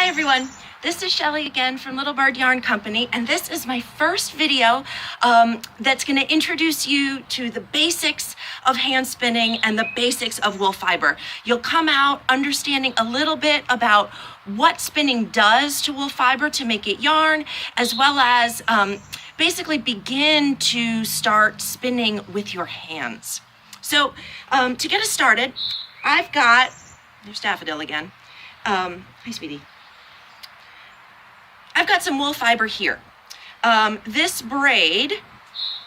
Hi everyone, this is Shelly again from Little Bird Yarn Company, and this is my first video that's going to introduce you to the basics of hand spinning and the basics of wool fiber. You'll come out understanding a little bit about what spinning does to wool fiber to make it yarn, as well as basically begin to start spinning with your hands. So to get us started, I've got, there's Daffodil again. Hi sweetie. I've got some wool fiber here. This braid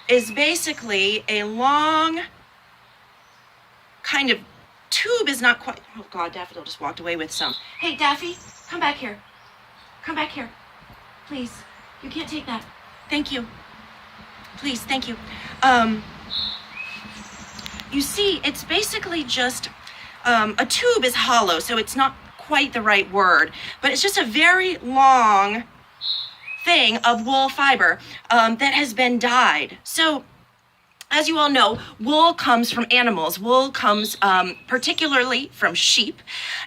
is basically a long kind of tube, is not quite, oh God, Daffodil just walked away with some. Hey, Daffy, come back here. Come back here, please. You can't take that. Thank you. Please, thank you. You see, it's basically just, a tube is hollow, so it's not quite the right word, but it's just a very long thing of wool fiber that has been dyed. So as you all know, wool comes from animals. Wool comes particularly from sheep.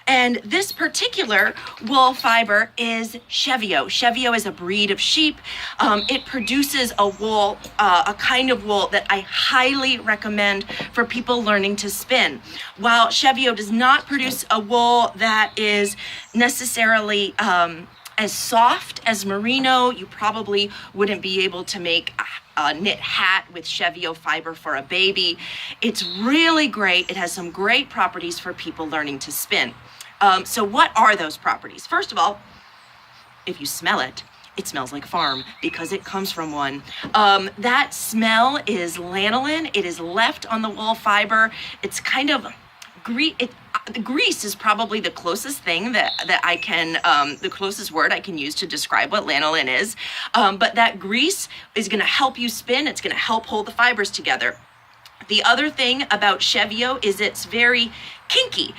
And this particular wool fiber is Chevio. Chevio is a breed of sheep. It produces a wool, a kind of wool that I highly recommend for people learning to spin. While Chevio does not produce a wool that is necessarily as soft as merino, you probably wouldn't be able to make a knit hat with Chevio fiber for a baby. It's really great. It has some great properties for people learning to spin. So what are those properties? First of all, if you smell it, it smells like farm because it comes from one. That smell is lanolin. It is left on the wool fiber. It's kind of grease is probably the closest thing that I can, the closest word I can use to describe what lanolin is. But that grease is gonna help you spin. It's gonna help hold the fibers together. The other thing about Chevio is it's very kinky.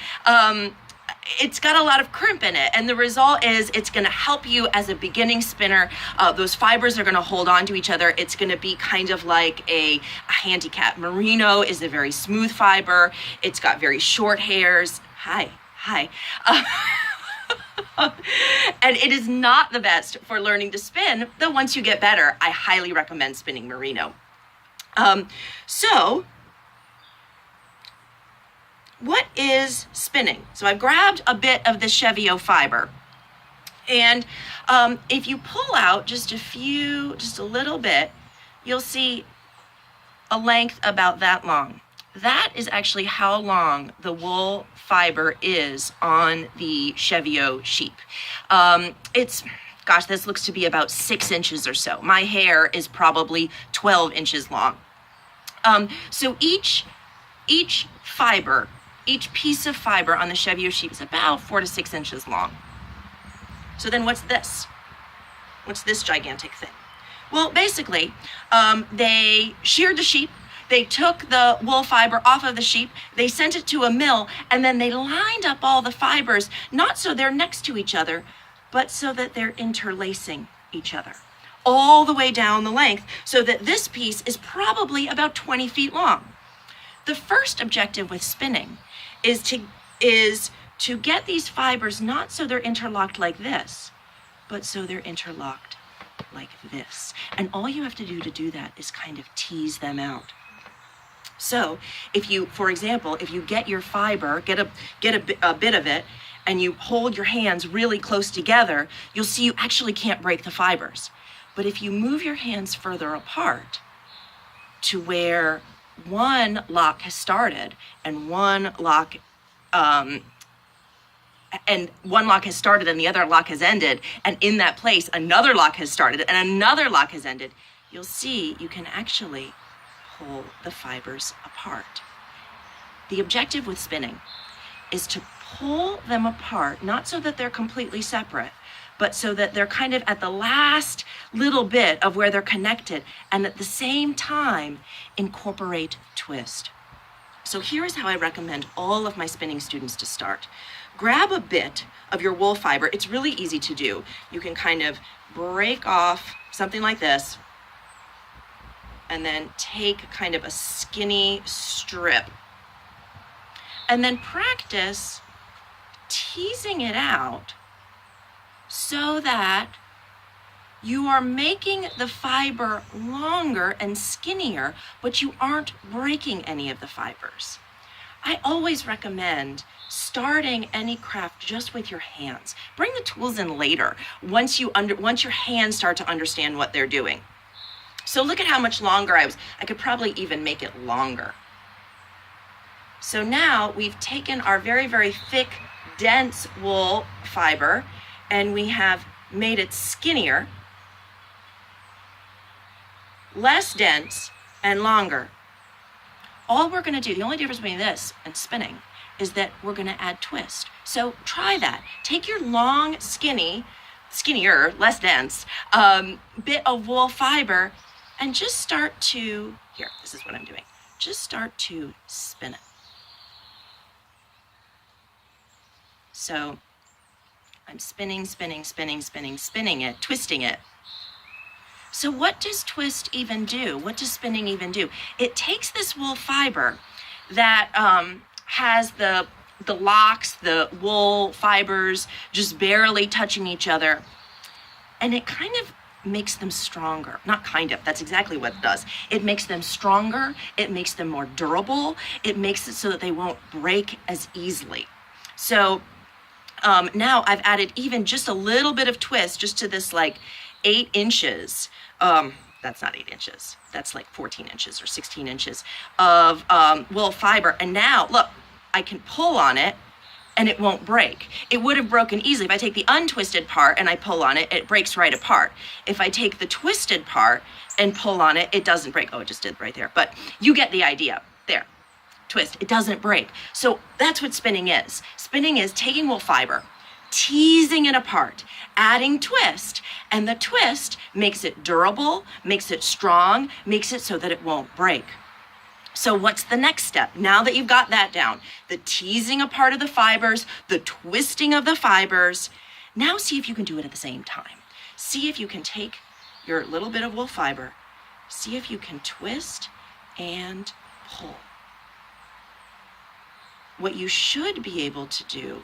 It's got a lot of crimp in it, and the result is it's going to help you as a beginning spinner. Those fibers are going to hold on to each other. It's going to be kind of like a handicap. Merino is a very smooth fiber. It's got very short hairs. Hi. And it is not the best for learning to spin, though once you get better, I highly recommend spinning merino. What is spinning? So I've grabbed a bit of the Chevio fiber, and if you pull out just a little bit, you'll see a length about that long. That is actually how long the wool fiber is on the Chevio sheep. Gosh, this looks to be about 6 inches or so. My hair is probably 12 inches long. So each fiber, each piece of fiber on the Chevio sheep is about 4 to 6 inches long. So then what's this? What's this gigantic thing? Well, basically, they sheared the sheep, they took the wool fiber off of the sheep, they sent it to a mill, and then they lined up all the fibers, not so they're next to each other, but so that they're interlacing each other all the way down the length, so that this piece is probably about 20 feet long. The first objective with spinning is to get these fibers not so they're interlocked like this, but so they're interlocked like this. And all you have to do that is kind of tease them out. So if you, for example, if you get your fiber, get a bit of it, and you hold your hands really close together, you'll see you actually can't break the fibers. But if you move your hands further apart to where one lock has started and one lock has started and the other lock has ended, and in that place another lock has started and another lock has ended, you'll see you can actually pull the fibers apart. The objective with spinning is to pull them apart, not so that they're completely separate, but so that they're kind of at the last little bit of where they're connected, and at the same time incorporate twist. So here is how I recommend all of my spinning students to start. Grab a bit of your wool fiber. It's really easy to do. You can kind of break off something like this, and then take kind of a skinny strip, and then practice teasing it out so that you are making the fiber longer and skinnier, but you aren't breaking any of the fibers. I always recommend starting any craft just with your hands. Bring the tools in later, once your hands start to understand what they're doing. So look at how much longer I could probably even make it longer. So now we've taken our very, very thick, dense wool fiber and we have made it skinnier, less dense, and longer. All we're going to do, the only difference between this and spinning is that we're going to add twist. So try that. Take your long, skinnier, less dense bit of wool fiber and just start to, here, this is what I'm doing. Just start to spin it. So I'm spinning it, twisting it. So what does twist even do? What does spinning even do? It takes this wool fiber that has the locks, the wool fibers just barely touching each other, and it kind of makes them stronger. Not kind of, that's exactly what it does. It makes them stronger, it makes them more durable, it makes it so that they won't break as easily. So now I've added even just a little bit of twist just to this like 8 inches. That's not 8 inches. That's like 14 inches or 16 inches of wool fiber. And now, look, I can pull on it and it won't break. It would have broken easily. If I take the untwisted part and I pull on it, it breaks right apart. If I take the twisted part and pull on it, it doesn't break. Oh, it just did right there. But you get the idea. There. Twist. It doesn't break. So that's what spinning is. Spinning is taking wool fiber, teasing it apart, adding twist, and the twist makes it durable, makes it strong, makes it so that it won't break. So what's the next step? Now that you've got that down, the teasing apart of the fibers, the twisting of the fibers, now see if you can do it at the same time. See if you can take your little bit of wool fiber, see if you can twist and pull. What you should be able to do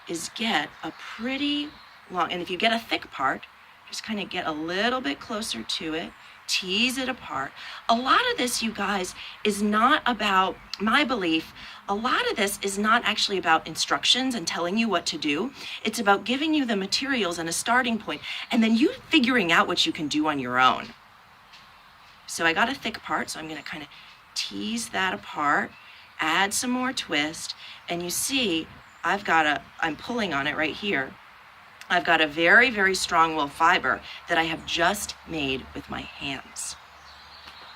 is get a pretty long, and if you get a thick part, just kind of get a little bit closer to it, tease it apart. A lot of this, you guys, is not about, my belief, a lot of this is not actually about instructions and telling you what to do. It's about giving you the materials and a starting point, and then you figuring out what you can do on your own. So I got a thick part, so I'm going to kind of tease that apart, add some more twist, and you see I'm pulling on it right here. I've got a very, very strong wool fiber that I have just made with my hands.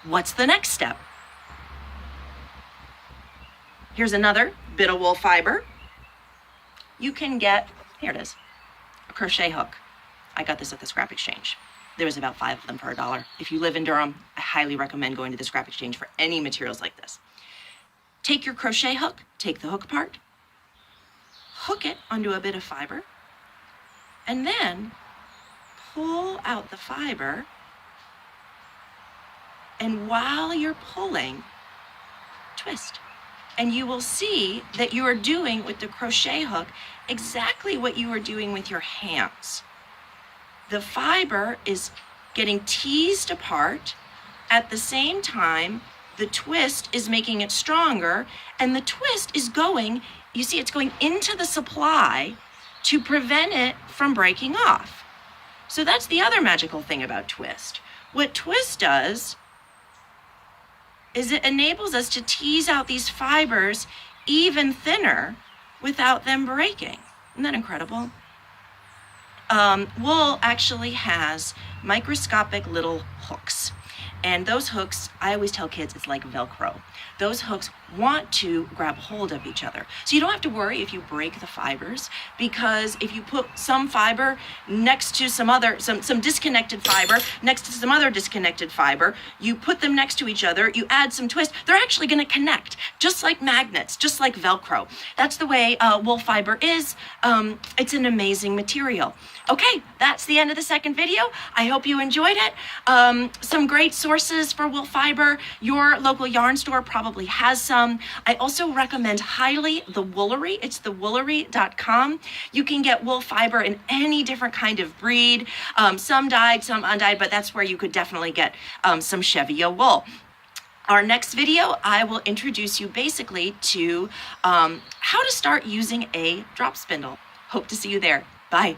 What's the next step? Here's another bit of wool fiber. You can get, here it is, a crochet hook. I got this at the Scrap Exchange. There was about 5 of them for $1. If you live in Durham, I highly recommend going to the Scrap Exchange for any materials like this. Take your crochet hook, take the hook part, hook it onto a bit of fiber, and then pull out the fiber. And while you're pulling, twist. And you will see that you are doing with the crochet hook exactly what you are doing with your hands. The fiber is getting teased apart. At the same time, the twist is making it stronger, and the twist is going, you see, it's going into the supply to prevent it from breaking off. So that's the other magical thing about twist. What twist does is it enables us to tease out these fibers even thinner without them breaking. Isn't that incredible? Wool actually has microscopic little hooks. And those hooks, I always tell kids, it's like Velcro. Those hooks want to grab hold of each other. So you don't have to worry if you break the fibers, because if you put some fiber next to some disconnected fiber, next to some other disconnected fiber, you put them next to each other, you add some twist, they're actually gonna connect, just like magnets, just like Velcro. That's the way wool fiber is. It's an amazing material. Okay, that's the end of the second video. I hope you enjoyed it. Some great sources sources for wool fiber. Your local yarn store probably has some. I also recommend highly The Woolery. It's thewoolery.com. You can get wool fiber in any different kind of breed, some dyed, some undyed, but that's where you could definitely get some Cheviot wool. Our next video, I will introduce you basically to how to start using a drop spindle. Hope to see you there. Bye.